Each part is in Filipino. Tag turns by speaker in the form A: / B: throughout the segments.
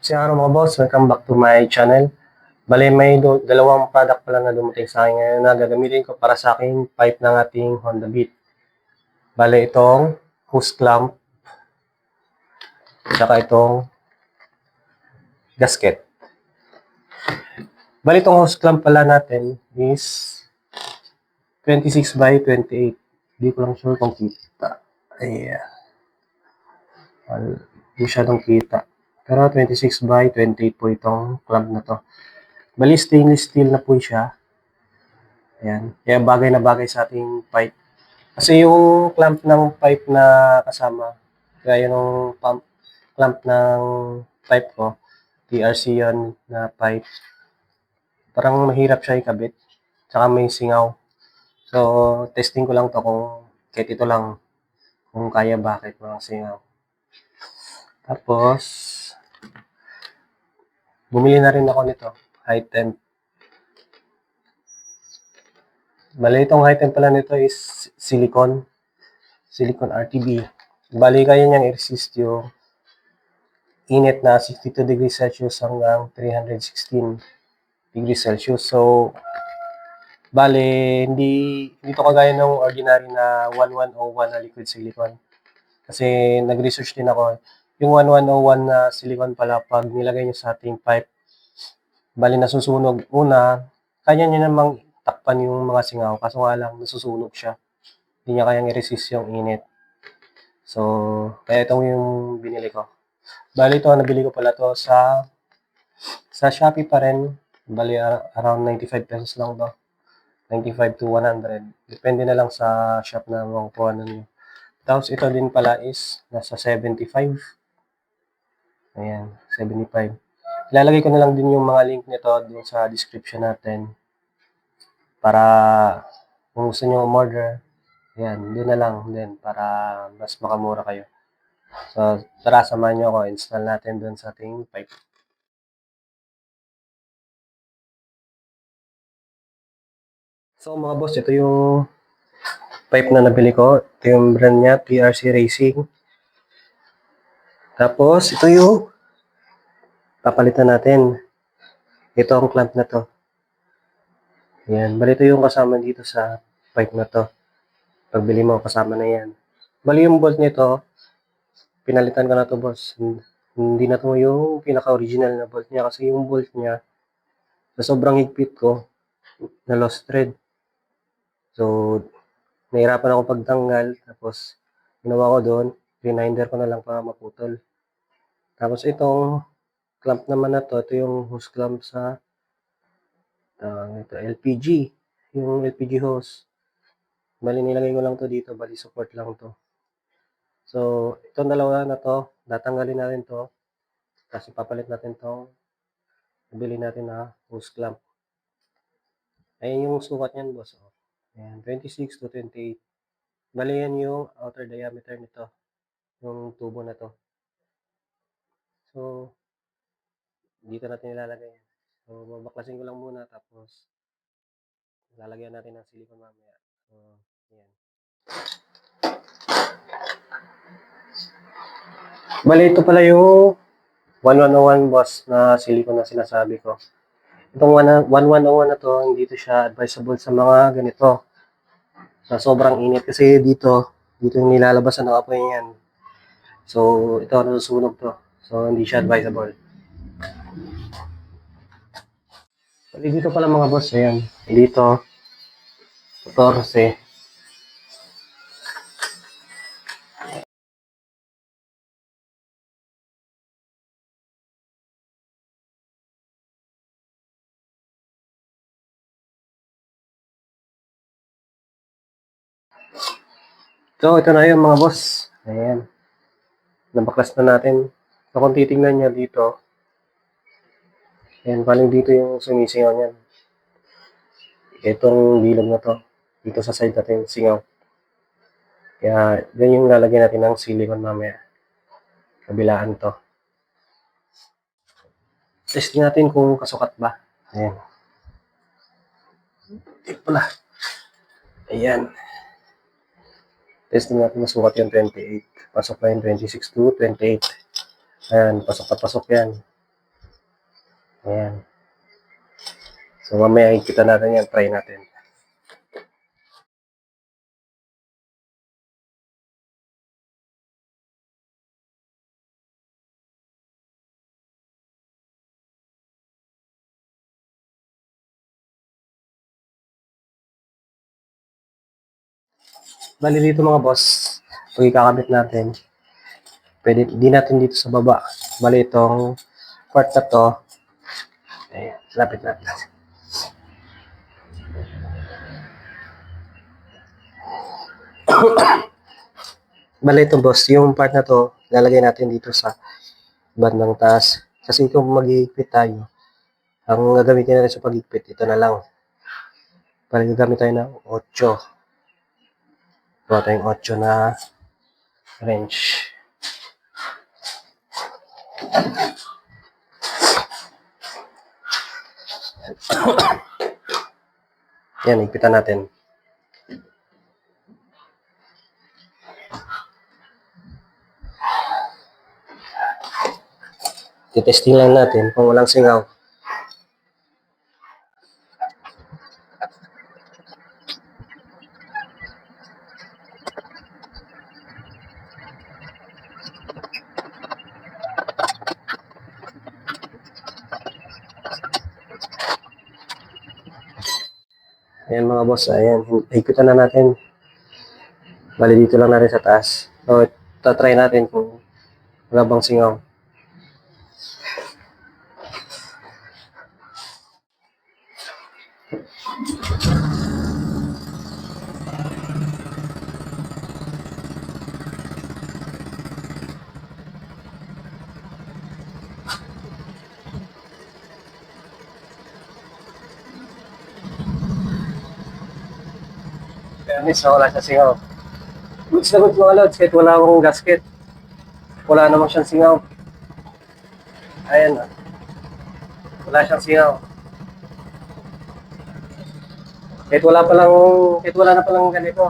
A: Araw mga boss, welcome back to my channel. Bale, may dalawang product pala na dumating sa akin ngayon na gagamitin ko para sa aking pipe ng ating Honda Beat. Bale, itong hose clamp, saka itong gasket. Bale, itong hose clamp pala natin is 26 by 28. Hindi ko lang sure kung kita. Ayan. Hindi masyadong kita. Pero 26 by 28 po itong clamp na to. Bali, stainless steel na po siya. Ayan. Kaya bagay na bagay sa ating pipe. Kasi yung clamp ng pipe na kasama, gaya ng clamp ng pipe ko, TRC yan na pipe. Parang mahirap siya ikabit. Tsaka may singaw. So, testing ko lang to kung kahit ito lang, kung kaya bakit mga singaw. Tapos, bumili na rin ako nito, high temp. Bali, itong high temp pala nito is silicone RTB. Bali, kaya niyang i-resist yung init na 62 degrees Celsius hanggang 316 degrees Celsius. So, bali, hindi ito kagaya ng ordinary na 1101 na liquid silicone. Kasi nag-research din ako. Yung 1101 na silicone pala, pag nilagay nyo sa ating pipe, bali nasusunog. Una, kanya nyo namang takpan yung mga singaw. Kaso nga lang, nasusunog siya. Hindi niya kayang i-resist yung init. So, kaya itong yung binili ko. Bali ito, nabili ko pala to sa Shopee pa rin. Bali, around 95 pesos lang to. 95 to 100. Depende na lang sa shop na makukuha nyo. Tapos ito din pala is nasa 75. Ayan, 75. Ilalagay ko na lang din yung mga link nito dun sa description natin. Para kung gusto nyo umorder, ayan, doon na lang din para mas makamura kayo. So, tara, samahan nyo ako. Install natin doon sa ating pipe. So, mga boss, ito yung pipe na nabili ko. Ito yung brand niya, TRC Racing. Tapos, ito yung papalitan natin. Ito ang clamp na to. Ayan. Bali, ito yung kasama dito sa pipe na to. Pagbili mo, kasama na yan. Bali, yung bolt nito, pinalitan ko na to, boss. Hindi na to yung pinaka-original na bolt niya kasi yung bolt niya, sa sobrang higpit ko, na lost thread. So, nahirapan ako pagtanggal. Tapos, ginawa ko doon, reminder ko na lang para maputol. Tapos, itong clamp naman na to, ito yung hose clamp sa ito, LPG. Yung LPG hose. Bali, nilagay ko lang to dito. Bali, support lang to. So, itong dalawa na to, tatanggalin natin to. Kasi papalit natin tong bili natin na hose clamp. Ayan yung sukat niyan, boss. Ayan, 26 to 28. Bali, yan yung outer diameter nito. Yung tubo na to. So, dito natin ilalagay yan. So, babaklasin ko lang muna. Tapos, lalagyan natin ng silicone mamaya. So, yan. Bali, ito pala yung 1101 boss na silicone na sinasabi ko. Itong 1101 na to, hindi to siya advisable sa mga ganito. Sa sobrang init kasi dito yung nilalabasan ng apoy yan. So, ito nasusunog to. So, hindi siya advisable. Bali, dito pala mga boss, ayan. Dito, 14. So, ito na yun mga boss. Ayan. Nabaklas na natin. So, kung titingnan nyo dito, ayan, paling dito yung sumisingaw niyan. Itong bilog na to. Dito sa side natin, singaw. Kaya, yan yung lalagyan natin ng silicone mamaya. Kabilaan to. Testing natin kung kasukat ba. Ayan. Ito pala. Ayan. Testing natin masukat yung 28. Pasok na yung 26 to 28. Ayan, pasok na pasok yan. Ayan. So, mamaya ikita natin yan. Try natin. Bali dito mga boss, pag ikakabit natin, pwede, di natin dito sa baba. Bali itong part na to, ayan, lapit natin. Bali ito boss, yung part na to, lalagay natin dito sa bandang taas. Kasi kung mag-iipit tayo, ang gagamitin natin sa pag-iipit, ito na lang. Bali gagamit tayo ng 8. Gawa tayong 8 na wrench. Yan, ipitan natin. Titesting lang natin kung walang singaw. Ayan mga boss, ayan, ipitan na natin. Bali dito lang natin sa taas. So, tatry natin kung wala bang singaw. Fairness, wala siya singaw. Goods na goods mga lods, kahit wala akong gasket. Wala namang siyang singaw. Ayan, wala siyang singaw. Kahit wala na palang ganito.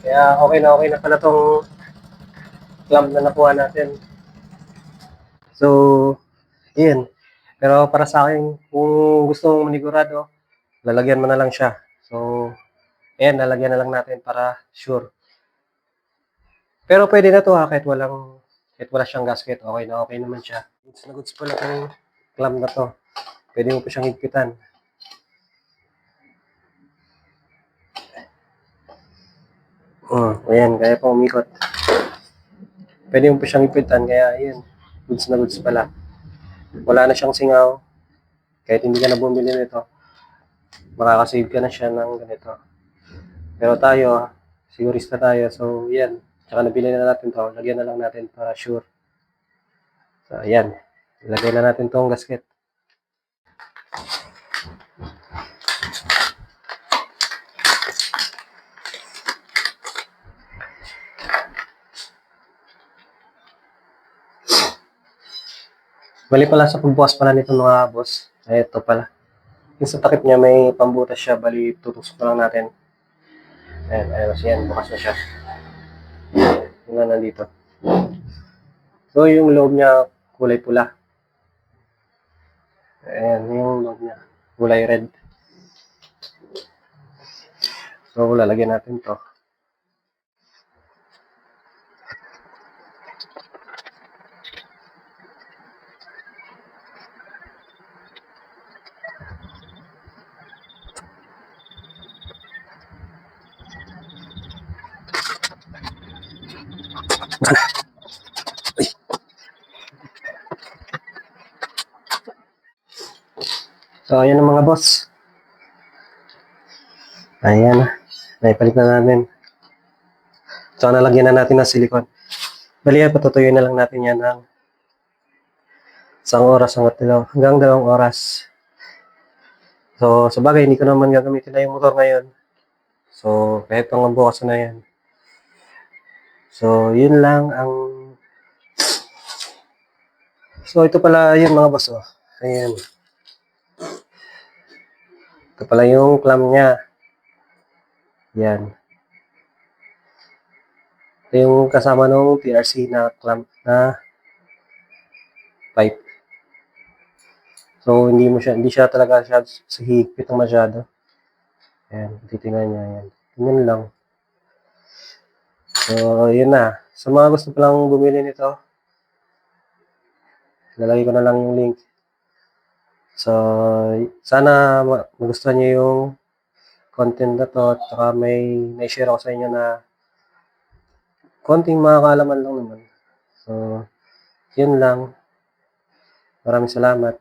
A: Kaya okay na pala tong clamp na nakuha natin. So, yun. Pero para sa akin, kung gusto mong manigurado, lalagyan mo na lang siya. So, ayan, lalagyan na lang natin para sure. Pero pwede na to ha, kahit wala siyang gasket, okay naman siya. Goods na goods pala itong clamp na to. Pwede mo pa siyang higpitan. Ayan, kaya pa umikot. Pwede mo pa siyang higpitan, kaya ayan, goods na goods pala. Wala na siyang singaw. Kahit hindi ka na bumili nito, makakasave ka na siya ng ganito. Pero tayo, sigurista tayo, so yan. Tsaka nabili na natin to, lagyan na lang natin para sure. So yan, ilagay na natin tong gasket. Bali pala sa pagbukas pala nito mga boss, ay ito pala. Yung sa takip niya may pambutas siya, bali tutusok na lang natin. Ayan, ayos yan, bukas na siya. Yung na nandito. So yung loob niya kulay pula. Ayan, yung loob niya kulay red. So lalagyan natin to. So ayan ang mga boss. Ayan, naipalit na natin. So nalagyan na natin ng silicone. Bali yan, patutuyuin na lang natin yan ng isang oras hanggang 2 oras. So sa bagay, hindi ko naman gagamitin na yung motor ngayon. So kahit pang bukas na yan. So yun lang ang... So ito pala yun mga boss. Oh. Ayan. Ito pala yung clamp niya. Yan. Ito yung kasama ng PRC na clamp na pipe. So, hindi siya talaga hihigpit ng masyado. Ayan, titingnan niyo, ayan. Yun lang. So, yun na. Sa mga gusto palang bumili nito, lalagay ko na lang yung link. So, sana magustuhan niyo yung content na to at saka may na-share ako sa inyo na konting mga kaalaman lang naman. So, yun lang. Maraming salamat.